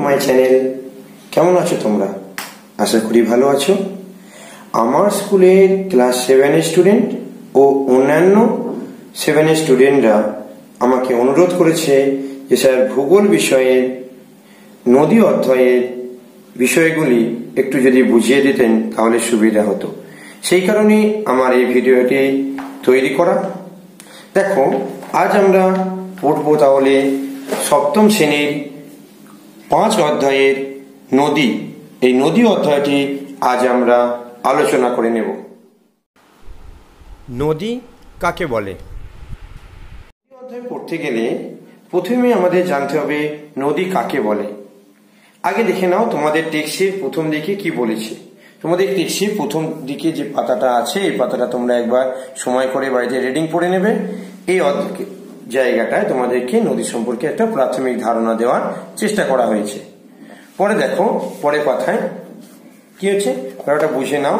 My channel. কেমন আছো তোমরা? আশা করি ভালো আছো। আমার স্কুলের ক্লাস 7 স্টুডেন্ট ও অন্যান্য 7 স্টুডেন্টরা আমাকে অনুরোধ করেছে যে স্যার ভূগোল বিষয়ের নদী অধ্যায়ের বিষয়গুলি একটু যদি বুঝিয়ে দিতেন তাহলে সুবিধা হতো। সেই কারণে আমার এই ভিডিওটি তৈরি করা। দেখো, আজ আমরা পড়বো তাহলে সপ্তম শ্রেণীর 5 অধ্যায়ের নদী। এই নদী অধ্যায়টি আজ আমরা আলোচনা করে নেব। নদী কাকে বলে? নদী অধ্যায় পড়তে গেলে প্রথমে আমাদের জানতে হবে নদী কাকে বলে। আগে দেখে নাও তোমাদের টেক্সটের প্রথম দিকে কি বলেছে। তোমাদের টেক্সটের প্রথম দিকে যে পাতাটা আছে এই পাতাটা তোমরা একবার সময় করে বাড়িতে রিডিং পড়ে নেবে। এই জায়গাটায় তোমাদেরকে নদী সম্পর্কে একটা প্রাথমিক ধারণা দেওয়ার চেষ্টা করা হয়েছে। পরে দেখো পরের কথায় কি হচ্ছে ওটা বুঝে নাও।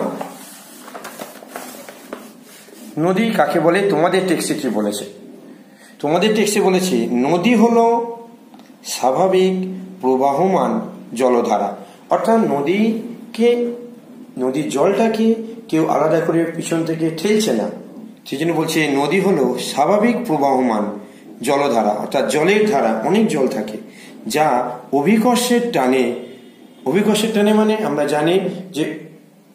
নদী কাকে বলে তোমাদের টেক্সটে কি বলেছে? তোমাদের টেক্সটে বলেছে নদী হলো স্বাভাবিক প্রবাহমান জলধারা। অর্থাৎ নদীর জলটাকে কেউ আলাদা করে পিছন থেকে ঠেলছে না, সেই জন্য বলছে নদী হলো স্বাভাবিক প্রবাহমান জলধারা। অর্থাৎ জলের ধারা, অনেক জল থাকে যা অভিকর্ষের টানে মানে আমরা জানি যে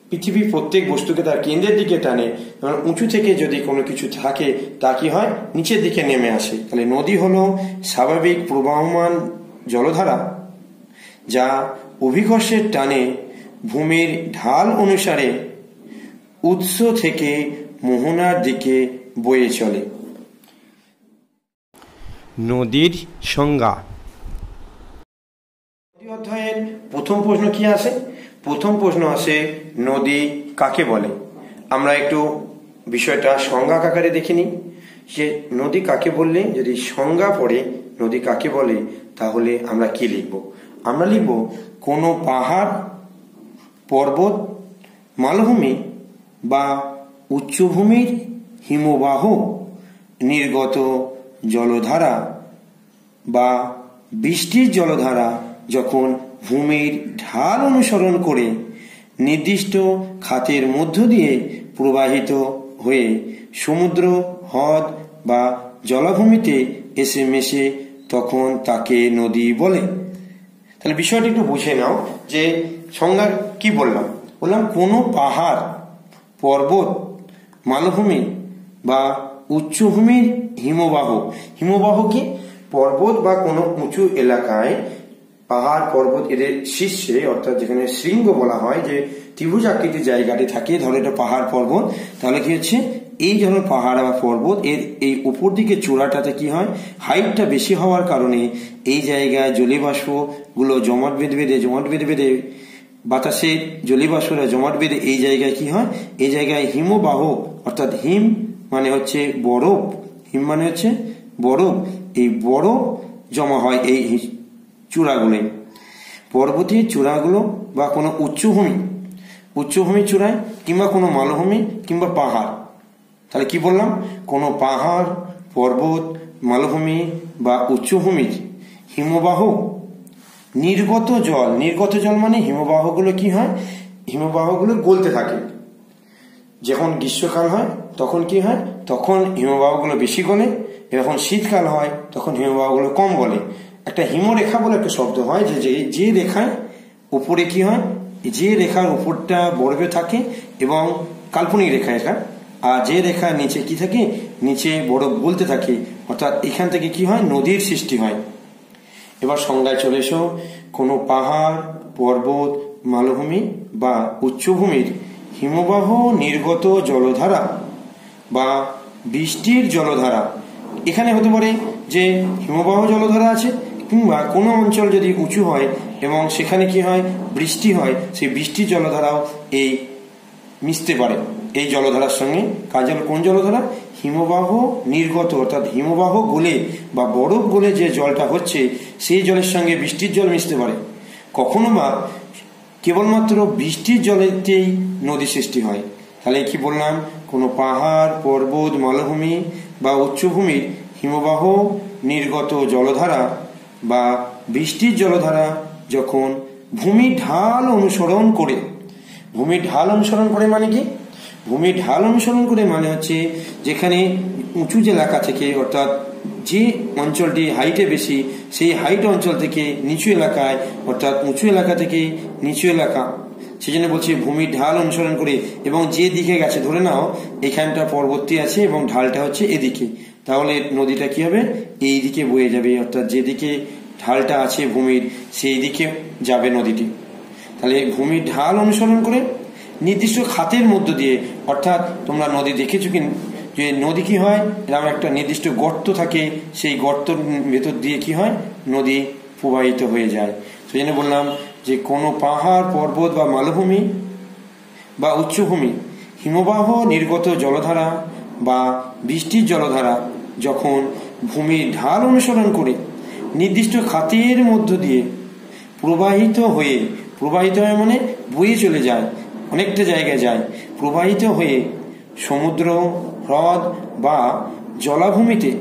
পৃথিবীর প্রত্যেক বস্তুকে তার কেন্দ্রের দিকে টানে। যেমন উঁচু থেকে যদি কোনো কিছু থাকে তা কি হয়, নিচের দিকে নেমে আসে। তাহলে নদী হলো স্বাভাবিক প্রবাহমান জলধারা যা অভিকর্ষের টানে ভূমির ঢাল অনুসারে উৎস থেকে মোহনার দিকে বয়ে চলে। নদীর সংজ্ঞা। নদী অধ্যায়ের প্রথম প্রশ্ন কি আসে? প্রথম প্রশ্ন আসে নদী কাকে বলে। আমরা একটু বিষয়টা সংজ্ঞা আকারে দেখে নিই যে নদী কাকে বললে যদি সংজ্ঞা পড়ে নদী কাকে বলে তাহলে আমরা কি লিখব? আমরা লিখব কোনো পাহাড়, পর্বত, মালভূমি বা উচ্চভূমির হিমবাহ নির্গত জলধারা বা বৃষ্টির জলধারা যখন ভূমির ঢাল অনুসরণ করে নির্দিষ্ট খাতের মধ্য দিয়ে প্রবাহিত হয়ে সমুদ্র, হ্রদ বা জলাভূমিতে এসে মেশে তখন তাকে নদী বলে। তাহলে বিষয়টি একটু বুঝে নাও যে সংজ্ঞা কি বললাম কোনো পাহাড়, পর্বত, মালভূমি বা উচ্চভূমির হিমবাহ কি পর্বত বা কোনো উঁচু এলাকায় পাহাড়, পর্বত এদের শীর্ষে অর্থাৎ যেখানে শৃঙ্গ বলা হয় যে ত্রিভুজ আকৃতির জায়গাটি থাকে, ধরো এটা পাহাড় পর্বত, তাহলে কি হচ্ছে এই যখন পাহাড় বা পর্বত এর এই উপর দিকে চূড়াটাতে কি হয়, হাইটটা বেশি হওয়ার কারণে এই জায়গায় জলীয়বাষ্প গুলো জমাট বেঁধে বাতাসে জলীয়বাষ্পরা জমাট বেঁধে এই জায়গায় কি হয়, এই জায়গায় হিমবাহ অর্থাৎ হিম মানে হচ্ছে বরফ, হিম মানে হচ্ছে বরফ, এই বরফ জমা হয় এই চূড়াগুলো, পর্বতীয় চূড়াগুলো বা কোনো উচ্চভূমি চূড়ায় কিংবা কোনো মালভূমি কিংবা পাহাড়। তাহলে কি বললাম, কোনো পাহাড়, পর্বত, মালভূমি বা উচ্চভূমির হিমবাহ নির্গত জল মানে হিমবাহগুলো কি হয়, হিমবাহগুলো গলতে থাকে। যখন গ্রীষ্মকাল হয় তখন কি হয়, তখন হিমবাহগুলো বেশি গলে, যখন শীতকাল হয় তখন হিমবাহগুলো কম গলে। একটা হিমরেখা বলে একটা শব্দ হয় যে রেখায় উপরে কি হয়, যে রেখার উপরটা বরফে থাকে এবং কাল্পনিক রেখা এটা, আর যে রেখার নিচে কি থাকে, নিচে বরফ গলতে থাকে, অর্থাৎ এখান থেকে কি হয়, নদীর সৃষ্টি হয়। এবার সংজ্ঞায় চলে এসো, কোনো পাহাড়, পর্বত, মালভূমি বা উচ্চভূমির হিমবাহ নির্গত জলধারা বা বৃষ্টির জলধারা। এখানে হতে পারে যে হিমবাহ জলধারা আছে কিংবা কোনো অঞ্চল যদি উঁচু হয় এবং সেখানে কি হয়, বৃষ্টি হয়, সেই বৃষ্টির জলধারাও এই মিশতে পারে এই জলধারার সঙ্গে। কোন জলধারা? হিমবাহ নির্গত অর্থাৎ হিমবাহ গলে বা বরফ গলে যে জলটা হচ্ছে সেই জলের সঙ্গে বৃষ্টির জল মিশতে পারে। কখনো বা কেবলমাত্র বৃষ্টির জলেতেই নদী সৃষ্টি হয়। তাহলে কি বললাম, কোনো পাহাড়, পর্বত, মালভূমি বা উচ্চভূমির হিমবাহ নির্গত জলধারা বা বৃষ্টির জলধারা যখন ভূমি ঢাল অনুসরণ করে, ভূমি ঢাল অনুসরণ করে মানে কি? ভূমি ঢাল অনুসরণ করে মানে হচ্ছে যেখানে উঁচু এলাকা থেকে, অর্থাৎ যে অঞ্চলটি হাইটে বেশি, সেই হাইট অঞ্চল থেকে নিচু এলাকায়, অর্থাৎ উঁচু এলাকা থেকে নিচু এলাকা, সেজন্য বলছি ভূমির ঢাল অনুসরণ করে। এবং যে দিকে গেছে, ধরে নাও এখানটা পর্বতী আছে এবং ঢালটা হচ্ছে এদিকে, তাহলে নদীটা কি হবে? এই দিকে বয়ে যাবে, অর্থাৎ যেদিকে ঢালটা আছে ভূমির সেই দিকে যাবে নদীটি। তাহলে ভূমির ঢাল অনুসরণ করে নির্দিষ্ট খাতের মধ্য দিয়ে, অর্থাৎ তোমরা নদী দেখেছো কি, যে নদী কি হয়, এরকম একটা নির্দিষ্ট গর্ত থাকে, সেই গর্তের ভেতর দিয়ে কি হয়? নদী প্রবাহিত হয়ে যায়। সেই জন্য বললাম যে কোনো পাহাড়, পর্বত বা মালভূমি বা উচ্চভূমি, হিমবাহ নির্গত জলধারা বা বৃষ্টির জলধারা যখন ভূমির ঢাল অনুসরণ করে নির্দিষ্ট খাতের মধ্য দিয়ে প্রবাহিত হয়ে মানে বয়ে চলে যায়, অনেকটা জায়গায় যায়, প্রবাহিত হয়ে সমুদ্র, হ্রদ বা জলাভূমিতে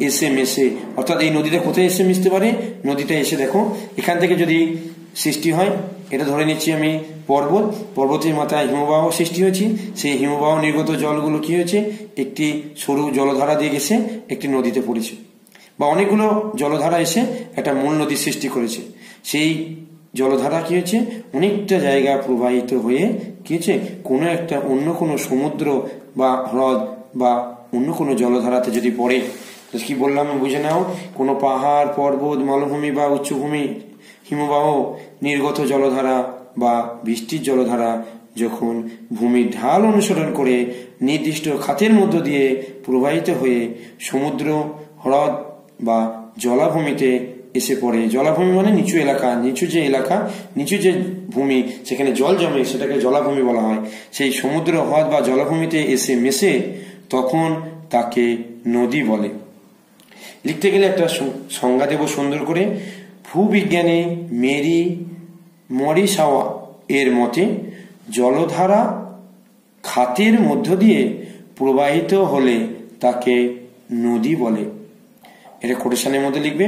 এসে মেশে, অর্থাৎ এই নদীটা কোথায় এসে মিশতে পারে? নদীটা এসে দেখো এখান থেকে যদি সৃষ্টি হয়, এটা ধরে নিচ্ছি আমি পর্বত, পর্বতের মাথায় হিমবাহ সৃষ্টি হয়েছে, সেই হিমবাহ নির্গত জলগুলো কি হয়েছে? একটি সরু জলধারা দিয়ে গেছে একটি নদীতে পড়েছে, বা অনেকগুলো জলধারা এসে একটা মূল নদীর সৃষ্টি করেছে। সেই জলধারা কি হয়েছে? অনেকটা জায়গা প্রবাহিত হয়ে কি হয়েছে? কোনো একটা অন্য কোনো সমুদ্র বা হ্রদ বা অন্য কোনো জলধারাতে যদি পড়ে, কি বললাম বুঝে নাও, কোনো পাহাড়, পর্বত, মালভূমি বা উচ্চভূমি, হিমবাহ নির্গত জলধারা বা বৃষ্টির জলধারা যখন ভূমির ঢাল অনুসরণ করে নির্দিষ্ট খাতের মধ্য দিয়ে প্রবাহিত হয়ে সমুদ্র, হ্রদ বা জলাভূমিতে এসে পড়ে, জলাভূমি মানে নিচু এলাকা, নিচু যে ভূমি সেখানে জল জমে সেটাকে জলাভূমি বলা হয়, সেই সমুদ্র, হ্রদ বা জলাভূমিতে এসে মেশে, তখন তাকে নদী বলে। লিখতে গেলে একটা সংজ্ঞা দেব সুন্দর করে। ভূবিজ্ঞানী মেরি মরিসাওয়া এর মতে জলধারা খাতের মধ্য দিয়ে প্রবাহিত হলে তাকে নদী বলে। এটা কোটেশনের মধ্যে লিখবে।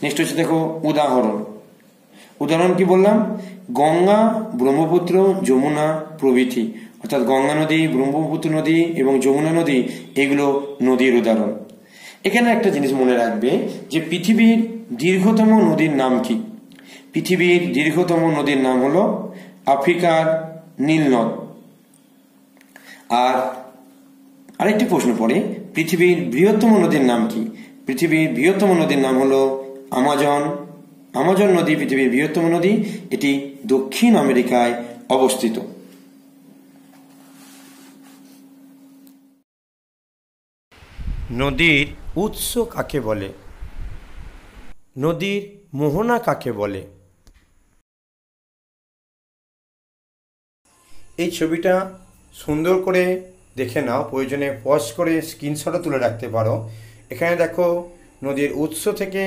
নেক্সট হচ্ছে দেখো উদাহরণ কি বললাম? গঙ্গা, ব্রহ্মপুত্র, যমুনা প্রভৃতি, অর্থাৎ গঙ্গা নদী, ব্রহ্মপুত্র নদী এবং যমুনা নদী, এগুলো নদীর উদাহরণ। এখানে একটা জিনিস মনে রাখবে যে পৃথিবীর দীর্ঘতম নদীর নাম কি? পৃথিবীর দীর্ঘতম নদীর নাম হলো আফ্রিকার নীল নদ। আর আরেকটি প্রশ্ন পড়ে, পৃথিবীর বৃহত্তম নদীর নাম কি? পৃথিবীর বৃহত্তম নদীর নাম হলো আমাজন নদী পৃথিবীর বৃহত্তম নদী, এটি দক্ষিণ আমেরিকায় অবস্থিত। নদীর উৎস কাকে বলে? নদীর মোহনা কাকে বলে? এই ছবিটা সুন্দর করে দেখে নাও, প্রয়োজনে পজ করে স্ক্রিনশটও তুলে রাখতে পারো। এখানে দেখো নদীর উৎস থেকে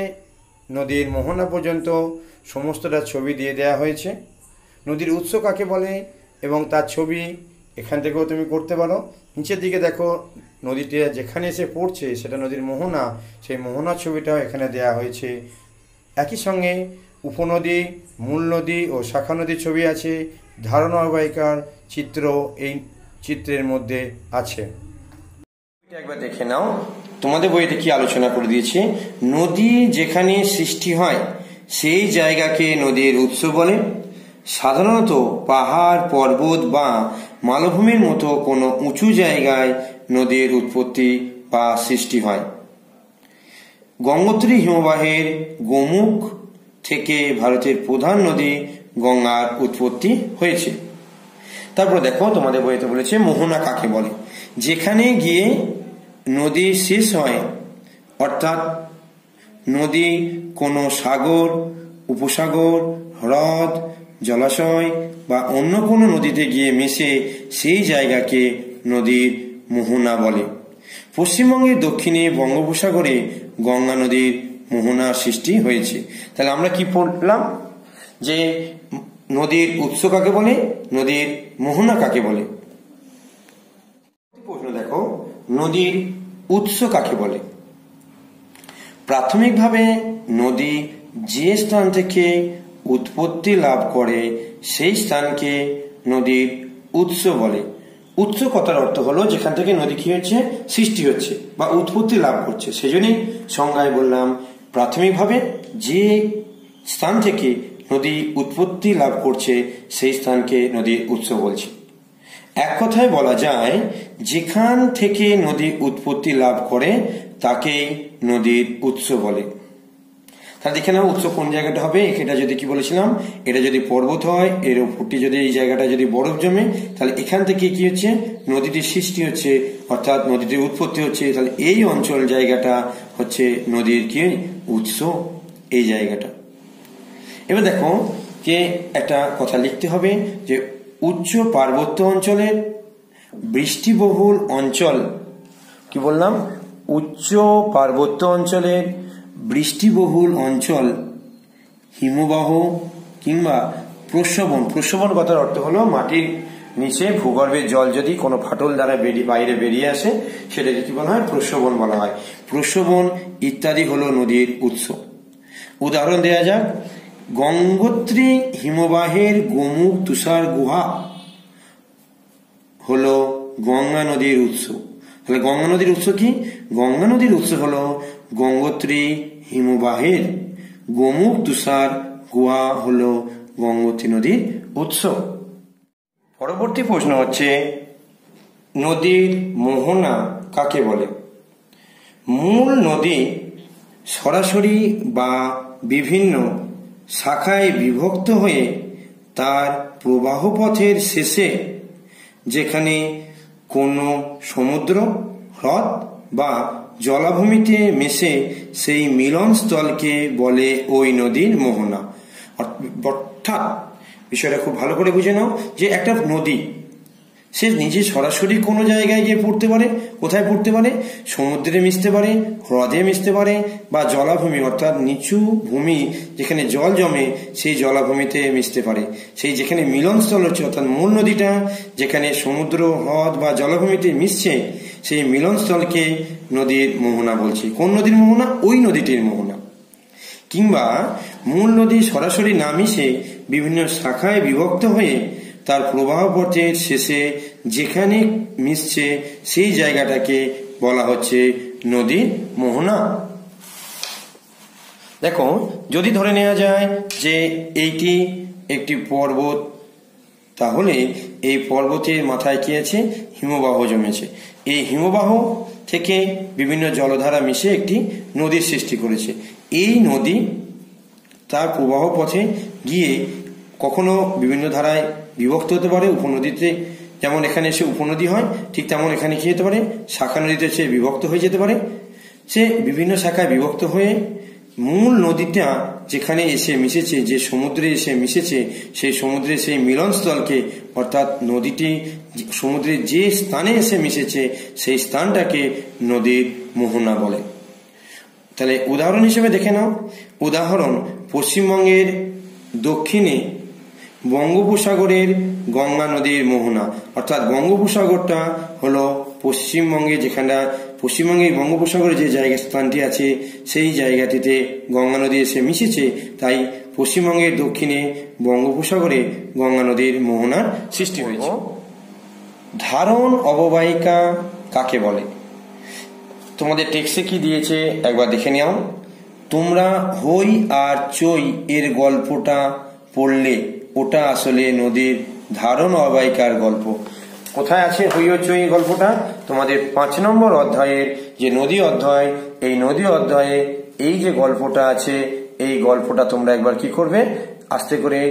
নদীর মোহনা পর্যন্ত সমস্তটা ছবি দিয়ে দেওয়া হয়েছে। নদীর উৎস কাকে বলে এবং তার ছবি এখান থেকেও তুমি করতে পারো। নিচের দিকে দেখো নদীতে যেখানে এসে পড়ছে সেটা নদীর মোহনা, সেই মোহনার ছবিটাও এখানে দেওয়া হয়েছে। একই সঙ্গে উপনদী, মূল নদী ও শাখা নদীর ছবি আছে। ধারণা অববাহিকার চিত্র এই চিত্রের মধ্যে আছে। একবার দেখে নাও তোমাদের বইতে কি আলোচনা করে দিয়েছে। নদী যেখানে সৃষ্টি হয় সেই জায়গাকে নদীর উৎস বলে। সাধারণত পাহাড়, পর্বত বা মালভূমির মতো কোনো উঁচু জায়গায় নদীর উৎপত্তি বা সৃষ্টি হয়। গঙ্গোত্রী হিমবাহের গোমুখ থেকে ভারতের প্রধান নদী গঙ্গার উৎপত্তি হয়েছে। তারপর দেখো তোমাদের বইতে বলেছে মোহনা কাকে বলে? যেখানে গিয়ে নদী শেষ হয়, অর্থাৎ নদী কোনো সাগর, উপসাগর, হ্রদ, জলাশয় বা অন্য কোনো নদীতে গিয়ে মিশে সেই জায়গাকে নদীর মোহনা বলে। পশ্চিমবঙ্গের দক্ষিণে বঙ্গোপসাগরে গঙ্গা নদীর মোহনা সৃষ্টি হয়েছে। তাহলে আমরা কি পড়লাম? যে নদীর উৎস কাকে বলে, নদীর মোহনা কাকে বলে। প্রশ্ন দেখো, নদীর উৎস কাকে বলে? প্রাথমিকভাবে নদী যে স্থান থেকে উৎপত্তি লাভ করে সেই স্থানকে নদীর উৎস বলে। উৎস কথার অর্থ হলো যেখান থেকে নদী কি হচ্ছে, সৃষ্টি হচ্ছে বা উৎপত্তি লাভ করছে। সেজন্যই সংজ্ঞায় বললাম প্রাথমিকভাবে যে স্থান থেকে নদী উৎপত্তি লাভ করছে সেই স্থানকে নদীর উৎস বলছে। এক কথায় বলা যায় যেখান থেকে নদী উৎপত্তি লাভ করে তাকেই নদীর উৎস বলে। তাহলে দেখে নাও উৎস কোন জায়গাটা হবে। এটা যদি কি বলেছিলাম, এটা যদি পর্বত হয়, এর উপরটি যদি এই জায়গাটা যদি বরফ জমে, তাহলে এখান থেকে কি হচ্ছে, নদীটির সৃষ্টি হচ্ছে অর্থাৎ নদীটির উৎপত্তি হচ্ছে। তাহলে এই অঞ্চল জায়গাটা হচ্ছে নদীর কি উৎস, এই জায়গাটা। এবার দেখো যে একটা কথা লিখতে হবে যে উচ্চ পার্বত্য অঞ্চলের বৃষ্টিবহুল অঞ্চল, কি বললাম, উচ্চ পার্বত্য অঞ্চলের বৃষ্টিবহুল অঞ্চল হিমবাহ কিংবা প্রস্রবণ। প্রস্রবণ কথার অর্থ হলো মাটির নিচে ভূগর্ভের জল যদি কোনো ফাটল দ্বারা বাইরে বেরিয়ে আসে সেটাকে কি বলা হয়, প্রস্রবণ বলা হয়। প্রস্রবণ ইত্যাদি হলো নদীর উৎস। উদাহরণ দেওয়া যাক, গঙ্গোত্রী হিমবাহের গোমুখ তুষার গুহা হলো গঙ্গা নদীর উৎস। তাহলে গঙ্গা নদীর উৎস কি, গঙ্গা নদীর উৎস হলো গঙ্গোত্রী হিমবাহের গোমুখ তুষার গুহা হলো গঙ্গোত্রী নদীর উৎস। পরবর্তী প্রশ্ন হচ্ছে নদীর মোহনা কাকে বলে। মূল নদী সরাসরি বা বিভিন্ন শাখায় বিভক্ত হয়ে তার প্রবাহ পথের শেষে যেখানে কোনো সমুদ্র, হ্রদ বা জলাভূমিতে মিশে সেই মিলনস্থলকে বলে ওই নদীর মোহনা। অর্থাৎ বিষয়টা খুব ভালো করে বুঝে নাও যে একটা নদী সে নিজে সরাসরি কোনো জায়গায় গিয়ে পড়তে পারে, কোথায় পড়তে পারে, সমুদ্রে মিশতে পারে, হ্রদে মিশতে পারে বা জলাভূমি অর্থাৎ নিচু ভূমি যেখানে জল জমে সেই জলাভূমিতে মিশতে পারে। সেই যেখানে মিলনস্থল হচ্ছে অর্থাৎ মূল নদীটা যেখানে সমুদ্র, হ্রদ বা জলাভূমিতে মিশছে সেই মিলনস্থলকে নদীর মোহনা বলছে। কোন নদীর মোহনা, ওই নদীটির মোহনা। কিংবা মূল নদী সরাসরি না মিশে বিভিন্ন শাখায় বিভক্ত হয়ে তার প্রবাহ পথের শেষে যেখানে মিশছে সেই জায়গাটাকে বলা হচ্ছে নদীর মোহনা। দেখো যদি ধরে নেওয়া যায় যে এইটি একটি পর্বত, তাহলে এই পর্বতের মাথায় কি আছে, হিমবাহ জমেছে। এই হিমবাহ থেকে বিভিন্ন জলধারা মিশে একটি নদীর সৃষ্টি করেছে। এই নদী তার প্রবাহ পথে গিয়ে কখনো বিভিন্ন ধারায় বিভক্ত হতে পারে। উপনদীতে যেমন এখানে এসে উপনদী হয়, ঠিক তেমন এখানে কি হতে পারে, শাখা নদীতে সে বিভক্ত হয়ে যেতে পারে। সে বিভিন্ন শাখায় বিভক্ত হয়ে মূল নদীটা যেখানে এসে মিশেছে, যে সমুদ্রে এসে মিশেছে, সেই সমুদ্রের সেই মিলনস্থলকে অর্থাৎ নদীটি সমুদ্রের যে স্থানে এসে মিশেছে সেই স্থানটাকে নদীর মোহনা বলে। তাহলে উদাহরণ হিসেবে দেখে নাও। উদাহরণ, পশ্চিমবঙ্গের দক্ষিণে বঙ্গোপসাগরের গঙ্গা নদীর মোহনা। অর্থাৎ বঙ্গোপসাগরটা হলো পশ্চিমবঙ্গে, যেখানটা পশ্চিমবঙ্গের বঙ্গোপসাগরের যে জায়গা স্থানটি আছে সেই জায়গাটিতে গঙ্গা নদী এসে মিশেছে, তাই পশ্চিমবঙ্গের দক্ষিণে বঙ্গোপসাগরে গঙ্গা নদীর মোহনার সৃষ্টি হয়েছে। ধারণ অববাহিকা কাকে বলে। তোমাদের টেক্সটে কি দিয়েছে একবার দেখে নাও। তোমরা হই আর চই এর গল্পটা পড়লে ওটা আসলে নদীর ধারণ অববাহিকার গল্প। কোথায় আছে হই ও চই গল্পটা? তোমাদের 5 নম্বর অধ্যায়ের যে নদী অধ্যায়, এই নদী অধ্যায়ে এই যে গল্পটা আছে এই গল্পটা তোমরা একবার কি করবে, আস্তে করে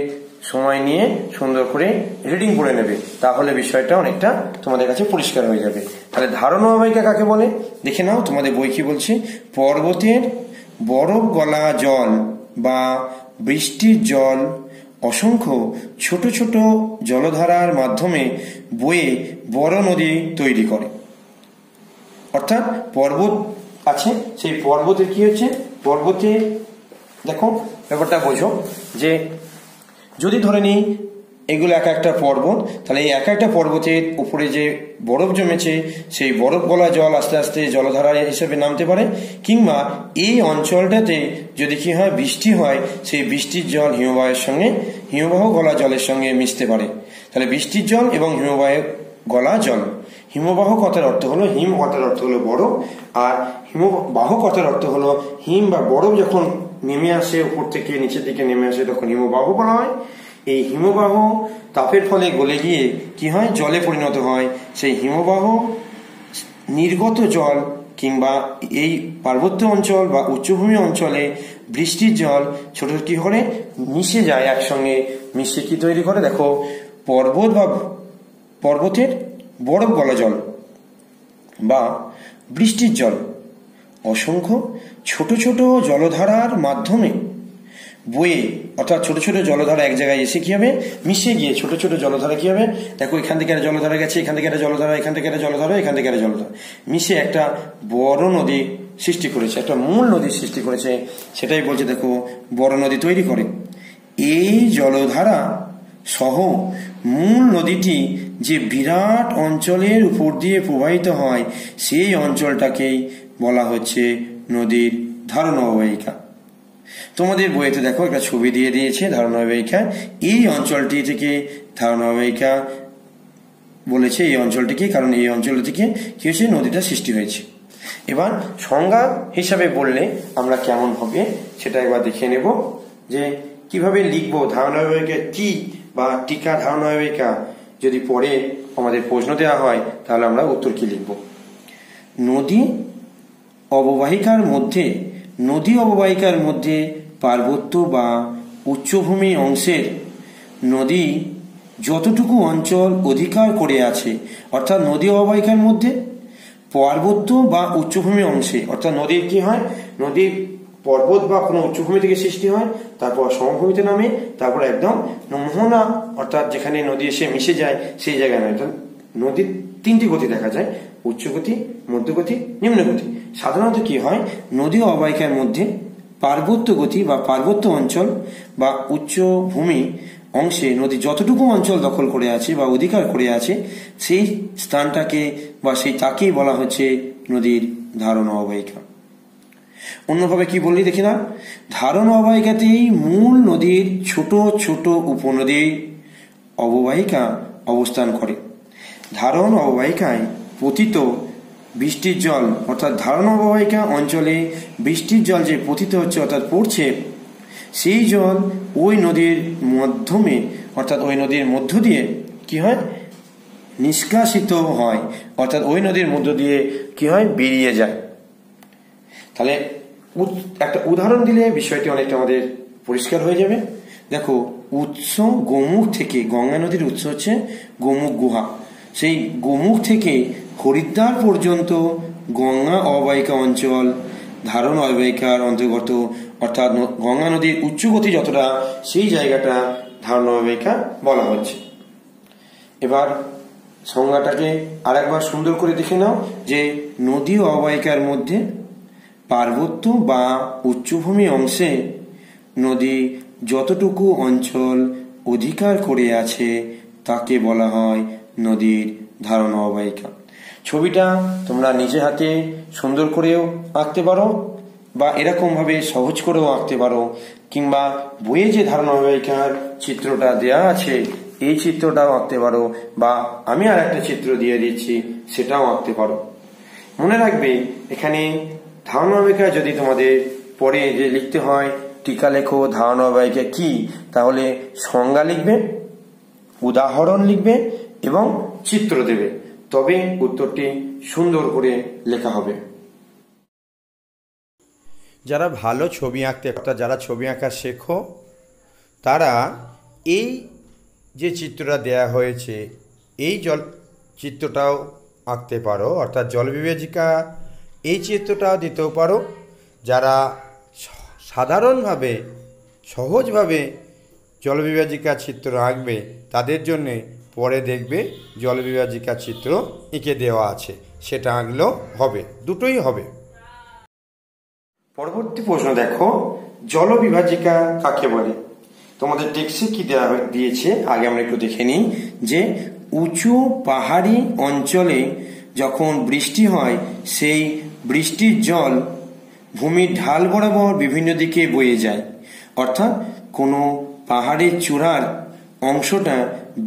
সময় নিয়ে সুন্দর করে রিডিং পড়ে নেবে, তাহলে বিষয়টা অনেকটা তোমাদের কাছে পরিষ্কার হয়ে যাবে। তাহলে ধারণ অববাহিকা কাকে বলে দেখে নাও। তোমাদের বই কি বলছে, পর্বতের বরফ গলা জল বা বৃষ্টির জল অসংখ্য ছোট ছোট জলধারার মাধ্যমে বয়ে বড় নদী তৈরি করে। অর্থাৎ পর্বত আছে, সেই পর্বতের কি হচ্ছে, পর্বতে দেখো ব্যাপারটা বোঝো যে যদি ধরে নিই এগুলো এক একটা পর্বত। তাহলে এই এক একটা পর্বতের উপরে যে বরফ জমেছে সেই বরফ গলা জল আস্তে আস্তে জলধারা হিসেবে নামতে পারে, কিংবা এই অঞ্চলটাতে যদি কি হয় বৃষ্টি হয় সেই বৃষ্টির জল হিমবাহের সঙ্গে হিমবাহ গলা জলের সঙ্গে মিশতে পারে। তাহলে বৃষ্টির জল এবং হিমবাহের গলা জল। হিমবাহ কথার অর্থ হলো, হিম কথার অর্থ হলো বরফ, আর হিমবাহ কথার অর্থ হলো হিম বা বরফ যখন নেমে আসে উপর থেকে নিচের দিকে নেমে আসে তখন হিমবাহ বলা হয়। এই হিমবাহ তাপের ফলে গলে গিয়ে কি হয় জলে পরিণত হয়। সেই হিমবাহ নির্গত জল কিংবা এই পার্বত্য অঞ্চল বা উচ্চভূমি অঞ্চলে বৃষ্টির জল ছোট কি করে মিশে যায়, একসঙ্গে মিশে কি তৈরি করে, দেখো পর্বত বা পর্বতের বরফ গলা জল বা বৃষ্টির জল অসংখ্য ছোট ছোট জলধারার মাধ্যমে বয়ে, অর্থাৎ ছোট ছোট জলধারা এক জায়গায় এসে কি হবে মিশে গিয়ে ছোট ছোট জলধারা কি হবে, দেখো এখান থেকে একটা জলধারা গেছে, এখান থেকে একটা জলধারা, এখান থেকে একটা জলধারা, এখান থেকে একটা জলধারা মিশে একটা বড় নদী সৃষ্টি করেছে, একটা মূল নদীর সৃষ্টি করেছে। সেটাই বলছে দেখো বড় নদী তৈরি করে। এই জলধারা সহ মূল নদীটি যে বিরাট অঞ্চলের উপর দিয়ে প্রবাহিত হয় সেই অঞ্চলটাকেই বলা হচ্ছে নদীর ধারণ অববাহিকা। তোমাদের বইতে দেখো একটা ছবি দিয়ে দিয়েছে ধারণ অববাহিকা। এই অঞ্চলটি থেকে ধারণ অববাহিকা বলেছে এই অঞ্চলটিকে, কারণ এই অঞ্চল থেকে কি হয়েছে নদীটা সৃষ্টি হয়েছে। এবার সংজ্ঞা হিসাবে বললে আমরা কেমন হবে সেটা একবার দেখে নেব, যে কিভাবে লিখবো ধারণ অববাহিকা কি, বা টিকা ধারণ অববাহিকা যদি পরে আমাদের প্রশ্ন দেওয়া হয় তাহলে আমরা উত্তর কি লিখব। নদী অববাহিকার মধ্যে পার্বত্য বা উচ্চভূমি অংশের নদী যতটুকু অঞ্চল অধিকার করে আছে, অর্থাৎ নদী অববাহিকার মধ্যে পার্বত্য বা উচ্চভূমি অংশে, অর্থাৎ নদীর কি হয়, নদীর পর্বত বা কোনো উচ্চভূমি থেকে সৃষ্টি হয়, তারপর সমভূমিতে নামে, তারপর একদম মোহনা অর্থাৎ যেখানে নদী এসে মিশে যায় সেই জায়গায় নয়। নদীর তিনটি গতি দেখা যায়, উচ্চগতি, মধ্যগতি, নিম্নগতি। সাধারণত কি হয় নদী অববাহিকার মধ্যে পার্বত্য গতি বা পার্বত্য অঞ্চল বা উচ্চভূমি অংশে নদী যতটুকু অঞ্চল দখল করে আছে বা অধিকার করে আছে সেই স্থানটাকে বা সেই তাকেই বলা হচ্ছে নদীর ধারণ অববাহিকা। অন্যভাবে কি বললি দেখি না, ধারণ অববাহিকাতেই মূল নদীর ছোট ছোট উপনদী অববাহিকা অবস্থান করে। ধারণ অববাহিকায় পতিত বৃষ্টির জল, অর্থাৎ ধারণ অববাহিকা অঞ্চলে বৃষ্টির জল যে পতিত হচ্ছে অর্থাৎ পড়ছে, সেই জল ওই নদীর মাধ্যমে অর্থাৎ ওই নদীর মধ্য দিয়ে কি হয় নিষ্কাশিত হয়, অর্থাৎ ওই নদীর মধ্য দিয়ে কি হয় বেরিয়ে যায়। তাহলে একটা উদাহরণ দিলে বিষয়টি অনেকটা আমাদের পরিষ্কার হয়ে যাবে। দেখো উৎস গোমুখ থেকে, গঙ্গা নদীর উৎস হচ্ছে গোমুখ গুহা, সেই গোমুখ থেকে হরিদ্বার পর্যন্ত গঙ্গা অববাহিকা অঞ্চল ধারণ অববাহিকার অন্তর্গত, অর্থাৎ গঙ্গা নদীর উচ্চগতি যতটা সেই জায়গাটা ধারণ অববাহিকা বলা হচ্ছে। এবার সংজ্ঞাটাকে আরেকবার সুন্দর করে দেখে নাও, যে নদী অববাহিকার মধ্যে পার্বত্য বা উচ্চভূমি অংশে নদী যতটুকু অঞ্চল অধিকার করে আছে তাকে বলা হয় নদীর ধারণ অববাহিকা। ছবিটা তোমরা নিজে হাতে সুন্দর করেও আঁকতে পারো বা এরকম ভাবে সহজ করেও আঁকতে পারো, কিংবা বইয়ে যে ধারণ অববাহিকার চিত্রটা দেয়া আছে এই চিত্রটাও আঁকতে পারো, বা আমি আর একটা চিত্র দিয়ে দিচ্ছি সেটাও আঁকতে পারো। মনে রাখবে এখানে ধারণ অববাহিকা যদি তোমাদের পরে যে লিখতে হয় টিকা লেখো ধারণ অববাহিকা কি, তাহলে সংজ্ঞা লিখবে, উদাহরণ লিখবে এবং চিত্র দেবে, তবে উত্তরটি সুন্দর করে লেখা হবে। যারা ভালো ছবি আঁকতে, অর্থাৎ যারা ছবি আঁকা শেখো তারা এই যে চিত্রটা দেয়া হয়েছে এই চিত্রটাও আঁকতে পারো, অর্থাৎ জল বিভাজিকা এই চিত্রটাও দিতেও পারো। যারা সাধারণভাবে সহজভাবে জল বিভাজিকা চিত্র আঁকবে তাদের জন্যে পরে দেখবে জল বিভাজিকা চিত্র এঁকে দেওয়া আছে, সেটা আঁকলেও হবে, দুটোই হবে। পরবর্তী প্রশ্ন দেখো, জল বিভাজিকা কাকে বলে? তোমাদের টেক্সটে কি দিয়েছে আগে আমরা একটু দেখে নিই। যে উঁচু পাহাড়ি অঞ্চলে যখন বৃষ্টি হয়, সেই বৃষ্টির জল ভূমির ঢাল বরাবর বিভিন্ন দিকে বয়ে যায়। অর্থাৎ কোনো পাহাড়ের চূড়ার অংশটা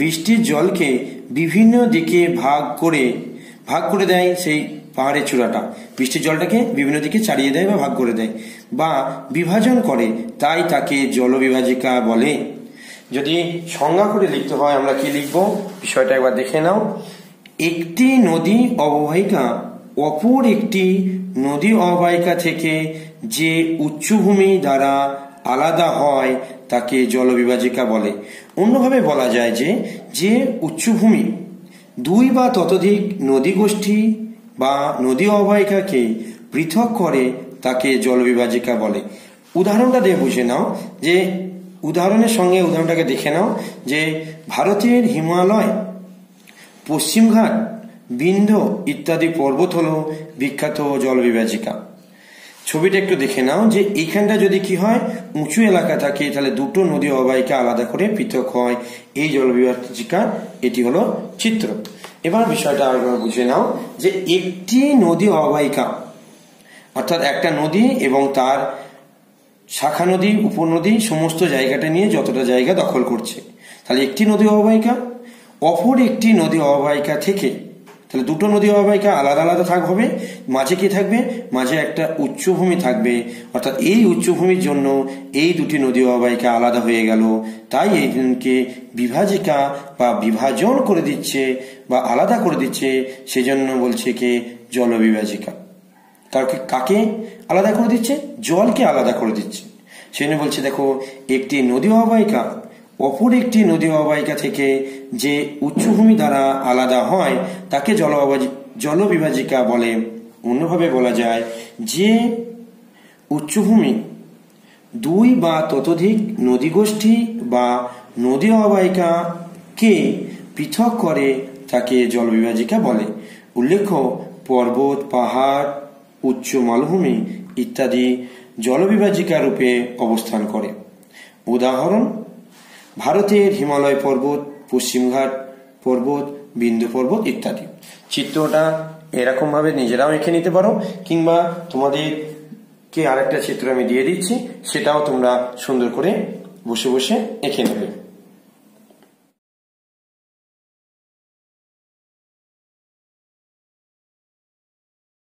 বৃষ্টির জলকে বিভিন্ন দিকে ভাগ করে দেয়। সেই পাহাড়ের চূড়াটা বৃষ্টির জলটাকে বিভিন্ন দিকে ছাড়িয়ে দেয় বা ভাগ করে দেয় বা বিভাজন করে, তাই তাকে জলবিভাজিকা বলে। যদি সংজ্ঞা করে লিখতে হয় আমরা কি লিখব, বিষয়টা একবার দেখে নাও। একটি নদী অববাহিকা অপর একটি নদী অববাহিকা থেকে যে উচ্চভূমি দ্বারা আলাদা হয় তাকে জলবিভাজিকা বলে। অন্যভাবে বলা যায় যে উচ্চভূমি দুই বা ততোধিক নদী গোষ্ঠী বা নদী অববাহিকাকে পৃথক করে তাকে জলবিভাজিকা বলে। উদাহরণটা দিয়ে বুঝে নাও, যে উদাহরণের সঙ্গে উদাহরণটাকে দেখে নাও। যে ভারতের হিমালয়, পশ্চিমঘাট, বিন্ধ্য ইত্যাদি পর্বত হলো বিখ্যাত জলবিভাজিকা। ছবিটা একটু দেখে নাও, যে এইখানটা যদি কি হয়, উঁচু এলাকা থাকে, তাহলে দুটো নদী অববাহিকা আলাদা করে পৃথক হয়, এই জলবিভাজিকা। এটি হলো চিত্র। এবার বিষয়টা আরেকবার বুঝে নাও, যে একটি নদী অববাহিকা অর্থাৎ একটা নদী এবং তার শাখা নদী, উপনদী সমস্ত জায়গাটা নিয়ে যতটা জায়গা দখল করছে, তাহলে একটি নদী অববাহিকা অপর একটি নদী অববাহিকা থেকে, তাহলে দুটো নদী অববাহিকা আলাদা আলাদা হবে। মাঝে কি থাকবে, মাঝে একটা উচ্চভূমি থাকবে। অর্থাৎ এই উচ্চভূমির জন্য এই দুটি নদী অববাহিকা আলাদা হয়ে গেল, তাই এই দিনকে বিভাজিকা বা বিভাজন করে দিচ্ছে বা আলাদা করে দিচ্ছে, সেজন্য বলছে কি জলবিভাজিকা। কাকে আলাদা করে দিচ্ছে, জলকে আলাদা করে দিচ্ছে। সেজন্য বলছে দেখো, একটি নদী অববাহিকা অপর একটি নদী অববাহিকা থেকে যে উচ্চভূমি দ্বারা আলাদা হয় তাকে জলবিভাজিকা বলে। অন্যভাবে বলা যায় যে উচ্চভূমি দুই বা ততোধিক নদী গোষ্ঠী বা নদী অববাহিকাকে পৃথক করে তাকে জলবিভাজিকা বলে। উল্লেখ্য, পর্বত, পাহাড়, উচ্চ মালভূমি ইত্যাদি জলবিভাজিকা রূপে অবস্থান করে। উদাহরণ: ভারতের হিমালয় পর্বত, পশ্চিমঘাট পর্বত, বিন্ধ্য পর্বত ইত্যাদি। চিত্রটা এরকম ভাবে নিজেরাও এঁকে নিতে পারো, কিংবা তোমাদেরকে আরেকটা চিত্র আমি দিয়ে দিচ্ছি, সেটাও তোমরা সুন্দর করে বসে বসে এঁকে নেবে।